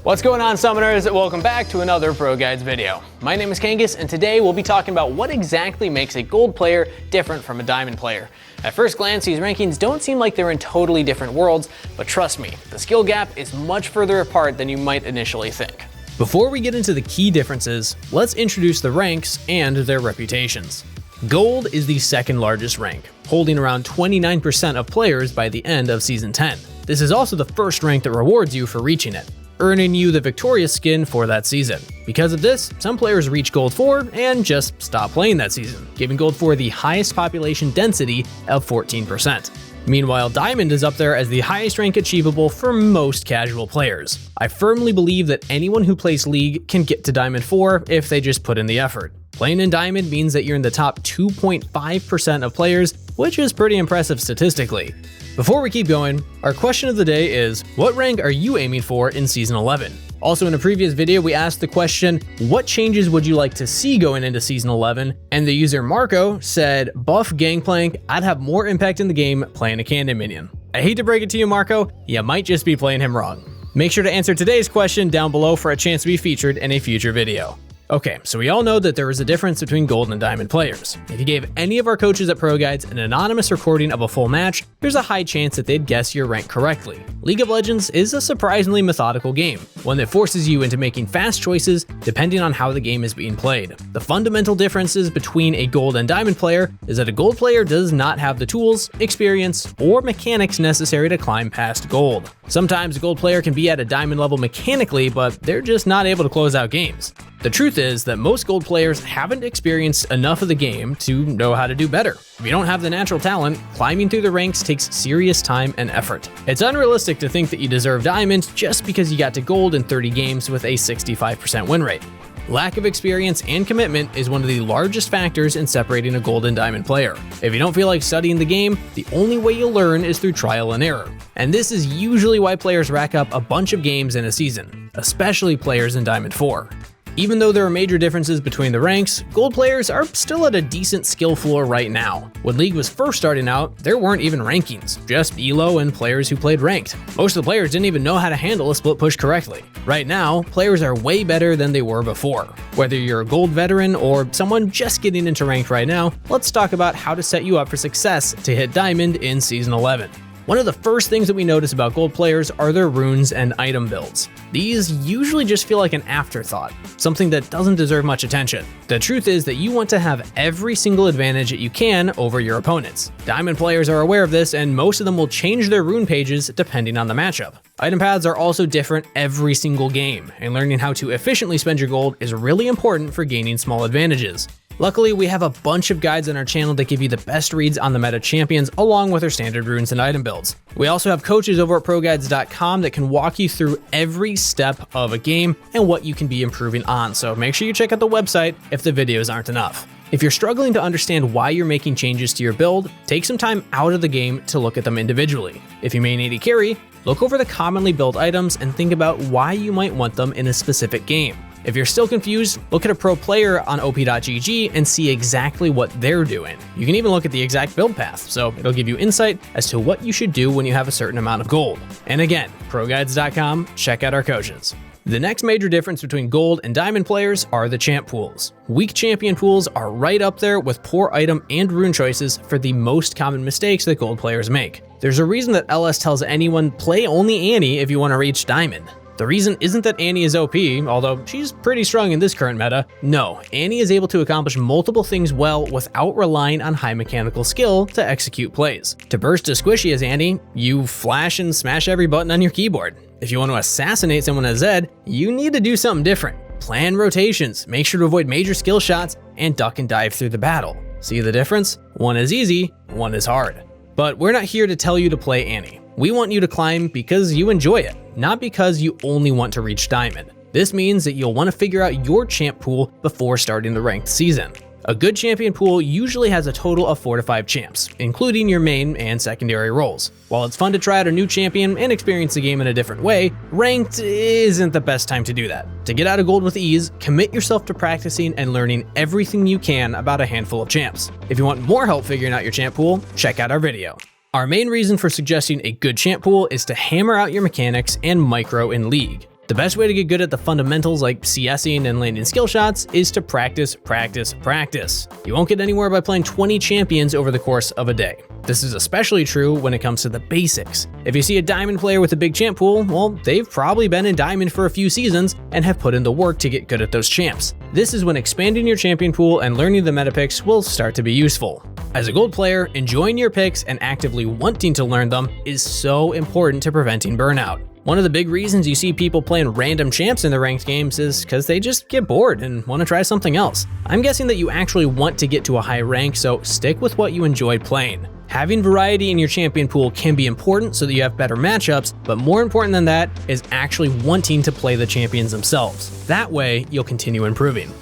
What's going on, Summoners? Welcome back to another ProGuides video. My name is Kangas, and today we'll be talking about what exactly makes a gold player different from a diamond player. At first glance, these rankings don't seem like they're in totally different worlds, but trust me, the skill gap is much further apart than you might initially think. Before we get into the key differences, let's introduce the ranks and their reputations. Gold is the second largest rank, holding around 29% of players by the end of Season 10. This is also the first rank that rewards you for reaching it, earning you the victorious skin for that season. Because of this, some players reach Gold 4 and just stop playing that season, giving Gold 4 the highest population density of 14%. Meanwhile, Diamond is up there as the highest rank achievable for most casual players. I firmly believe that anyone who plays League can get to Diamond 4 if they just put in the effort. Playing in Diamond means that you're in the top 2.5% of players, which is pretty impressive statistically. Before we keep going, our question of the day is, what rank are you aiming for in Season 11? Also, in a previous video, we asked the question, what changes would you like to see going into Season 11? And the user Marco said, buff Gangplank, I'd have more impact in the game playing a Cannon minion. I hate to break it to you, Marco, you might just be playing him wrong. Make sure to answer today's question down below for a chance to be featured in a future video. Okay, so we all know that there is a difference between gold and diamond players. If you gave any of our coaches at ProGuides an anonymous recording of a full match, there's a high chance that they'd guess your rank correctly. League of Legends is a surprisingly methodical game, one that forces you into making fast choices depending on how the game is being played. The fundamental differences between a gold and diamond player is that a gold player does not have the tools, experience, or mechanics necessary to climb past gold. Sometimes a gold player can be at a diamond level mechanically, but they're just not able to close out games. The truth is that most gold players haven't experienced enough of the game to know how to do better. If you don't have the natural talent, climbing through the ranks takes serious time and effort. It's unrealistic to think that you deserve diamond just because you got to gold in 30 games with a 65% win rate. Lack of experience and commitment is one of the largest factors in separating a gold and diamond player. If you don't feel like studying the game, the only way you'll learn is through trial and error. And this is usually why players rack up a bunch of games in a season, especially players in Diamond 4. Even though there are major differences between the ranks, gold players are still at a decent skill floor right now. When League was first starting out, there weren't even rankings, just ELO and players who played ranked. Most of the players didn't even know how to handle a split push correctly. Right now, players are way better than they were before. Whether you're a gold veteran or someone just getting into ranked right now, let's talk about how to set you up for success to hit diamond in Season 11. One of the first things that we notice about gold players are their runes and item builds. These usually just feel like an afterthought, something that doesn't deserve much attention. The truth is that you want to have every single advantage that you can over your opponents. Diamond players are aware of this, and most of them will change their rune pages depending on the matchup. Item paths are also different every single game, and learning how to efficiently spend your gold is really important for gaining small advantages. Luckily, we have a bunch of guides on our channel that give you the best reads on the meta champions along with their standard runes and item builds. We also have coaches over at ProGuides.com that can walk you through every step of a game and what you can be improving on, so make sure you check out the website if the videos aren't enough. If you're struggling to understand why you're making changes to your build, take some time out of the game to look at them individually. If you main AD carry, look over the commonly built items and think about why you might want them in a specific game. If you're still confused, look at a pro player on op.gg and see exactly what they're doing. You can even look at the exact build path, so it'll give you insight as to what you should do when you have a certain amount of gold. And again, ProGuides.com, check out our coaches. The next major difference between gold and diamond players are the champ pools. Weak champion pools are right up there with poor item and rune choices for the most common mistakes that gold players make. There's a reason that LS tells anyone play only Annie if you want to reach diamond. The reason isn't that Annie is OP, although she's pretty strong in this current meta. No, Annie is able to accomplish multiple things well without relying on high mechanical skill to execute plays. To burst as squishy as Annie, you flash and smash every button on your keyboard. If you want to assassinate someone as Zed, you need to do something different. Plan rotations, make sure to avoid major skill shots, and duck and dive through the battle. See the difference? One is easy, one is hard. But we're not here to tell you to play Annie. We want you to climb because you enjoy it, not because you only want to reach diamond. This means that you'll want to figure out your champ pool before starting the ranked season. A good champion pool usually has a total of 4 to 5 champs, including your main and secondary roles. While it's fun to try out a new champion and experience the game in a different way, ranked isn't the best time to do that. To get out of gold with ease, commit yourself to practicing and learning everything you can about a handful of champs. If you want more help figuring out your champ pool, check out our video. Our main reason for suggesting a good champ pool is to hammer out your mechanics and micro in League. The best way to get good at the fundamentals like CSing and landing skill shots is to practice, practice, practice. You won't get anywhere by playing 20 champions over the course of a day. This is especially true when it comes to the basics. If you see a diamond player with a big champ pool, well, they've probably been in diamond for a few seasons and have put in the work to get good at those champs. This is when expanding your champion pool and learning the meta picks will start to be useful. As a gold player, enjoying your picks and actively wanting to learn them is so important to preventing burnout. One of the big reasons you see people playing random champs in the ranked games is because they just get bored and want to try something else. I'm guessing that you actually want to get to a high rank, so stick with what you enjoy playing. Having variety in your champion pool can be important so that you have better matchups, but more important than that is actually wanting to play the champions themselves. That way, you'll continue improving.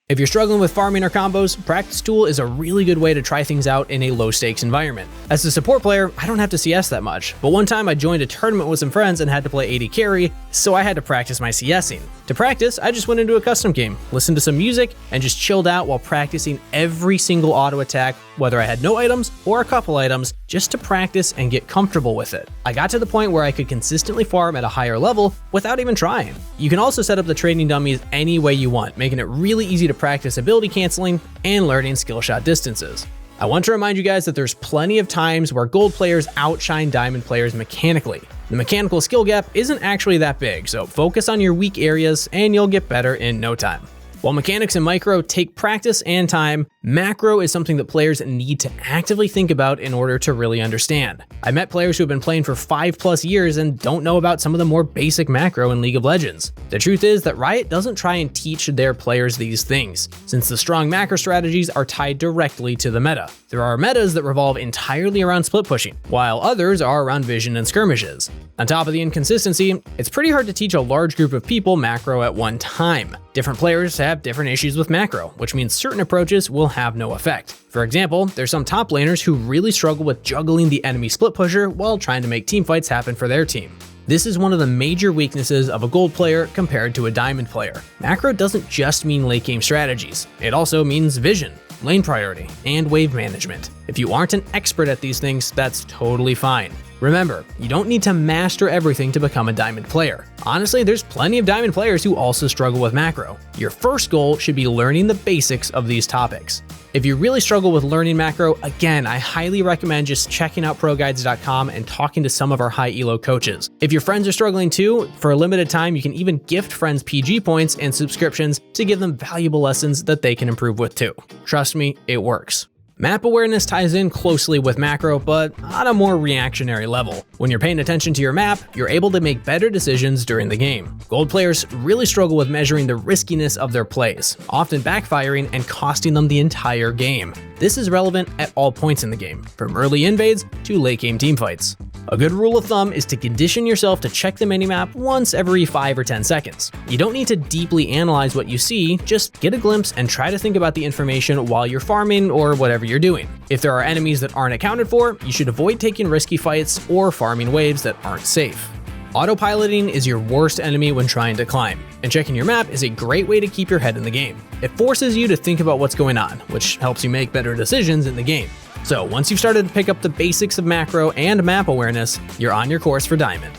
If you're struggling with farming or combos, Practice Tool is a really good way to try things out in a low-stakes environment. As a support player, I don't have to CS that much, but one time I joined a tournament with some friends and had to play AD carry, so I had to practice my CSing. To practice, I just went into a custom game, listened to some music, and just chilled out while practicing every single auto attack, whether I had no items or a couple items, just to practice and get comfortable with it. I got to the point where I could consistently farm at a higher level without even trying. You can also set up the trading dummies any way you want, making it really easy to practice ability canceling and learning skill shot distances. I want to remind you guys that there's plenty of times where gold players outshine diamond players mechanically. The mechanical skill gap isn't actually that big, so focus on your weak areas and you'll get better in no time. While mechanics and micro take practice and time, macro is something that players need to actively think about in order to really understand. I met players who have been playing for 5+ years and don't know about some of the more basic macro in League of Legends. The truth is that Riot doesn't try and teach their players these things, since the strong macro strategies are tied directly to the meta. There are metas that revolve entirely around split pushing, while others are around vision and skirmishes. On top of the inconsistency, it's pretty hard to teach a large group of people macro at one time. Different players have different issues with macro, which means certain approaches will have no effect. For example, there's some top laners who really struggle with juggling the enemy split pusher while trying to make teamfights happen for their team. This is one of the major weaknesses of a gold player compared to a diamond player. Macro doesn't just mean late game strategies, it also means vision, lane priority, and wave management. If you aren't an expert at these things, that's totally fine. Remember, you don't need to master everything to become a diamond player. Honestly, there's plenty of diamond players who also struggle with macro. Your first goal should be learning the basics of these topics. If you really struggle with learning macro, again, I highly recommend just checking out ProGuides.com and talking to some of our high elo coaches. If your friends are struggling too, for a limited time, you can even gift friends PG points and subscriptions to give them valuable lessons that they can improve with too. Trust me, it works. Map awareness ties in closely with macro, but on a more reactionary level. When you're paying attention to your map, you're able to make better decisions during the game. Gold players really struggle with measuring the riskiness of their plays, often backfiring and costing them the entire game. This is relevant at all points in the game, from early invades to late game teamfights. A good rule of thumb is to condition yourself to check the minimap once every 5 or 10 seconds. You don't need to deeply analyze what you see, just get a glimpse and try to think about the information while you're farming or whatever you're doing. If there are enemies that aren't accounted for, you should avoid taking risky fights or farming waves that aren't safe. Autopiloting is your worst enemy when trying to climb, and checking your map is a great way to keep your head in the game. It forces you to think about what's going on, which helps you make better decisions in the game. So once you've started to pick up the basics of macro and map awareness, you're on your course for Diamond.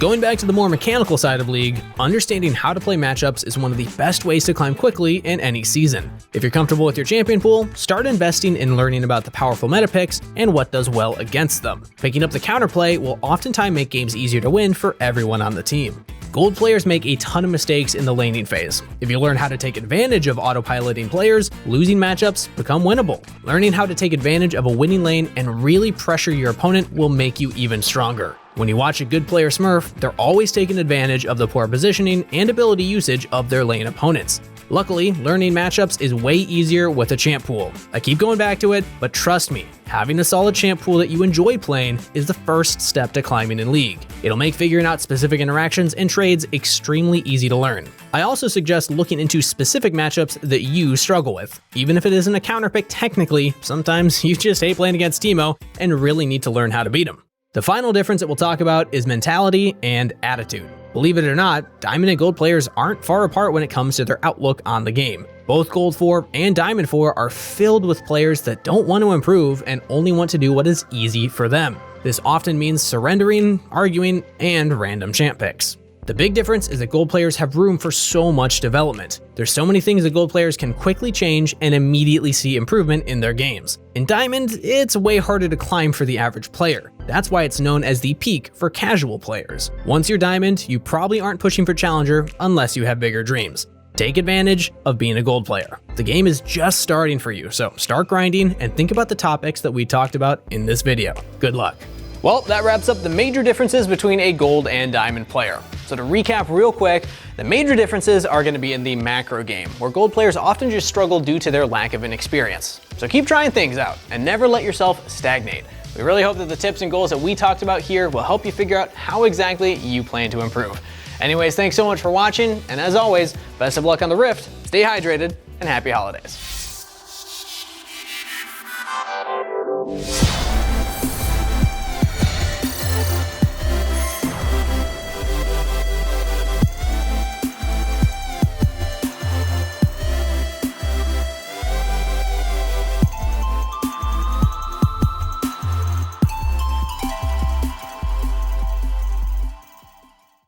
Going back to the more mechanical side of League, understanding how to play matchups is one of the best ways to climb quickly in any season. If you're comfortable with your champion pool, start investing in learning about the powerful meta picks and what does well against them. Picking up the counterplay will oftentimes make games easier to win for everyone on the team. Gold players make a ton of mistakes in the laning phase. If you learn how to take advantage of autopiloting players, losing matchups become winnable. Learning how to take advantage of a winning lane and really pressure your opponent will make you even stronger. When you watch a good player smurf, they're always taking advantage of the poor positioning and ability usage of their lane opponents. Luckily, learning matchups is way easier with a champ pool. I keep going back to it, but trust me, having a solid champ pool that you enjoy playing is the first step to climbing in League. It'll make figuring out specific interactions and trades extremely easy to learn. I also suggest looking into specific matchups that you struggle with. Even if it isn't a counterpick technically, sometimes you just hate playing against Teemo and really need to learn how to beat him. The final difference that we'll talk about is mentality and attitude. Believe it or not, Diamond and Gold players aren't far apart when it comes to their outlook on the game. Both Gold 4 and Diamond 4 are filled with players that don't want to improve and only want to do what is easy for them. This often means surrendering, arguing, and random champ picks. The big difference is that gold players have room for so much development. There's so many things that gold players can quickly change and immediately see improvement in their games. In diamond, it's way harder to climb for the average player. That's why it's known as the peak for casual players. Once you're diamond, you probably aren't pushing for challenger unless you have bigger dreams. Take advantage of being a gold player. The game is just starting for you, so start grinding and think about the topics that we talked about in this video. Good luck. Well, that wraps up the major differences between a gold and diamond player. So to recap real quick, the major differences are going to be in the macro game, where gold players often just struggle due to their lack of inexperience. So keep trying things out and never let yourself stagnate. We really hope that the tips and goals that we talked about here will help you figure out how exactly you plan to improve. Anyways, thanks so much for watching, and as always, best of luck on the Rift, stay hydrated, and happy holidays.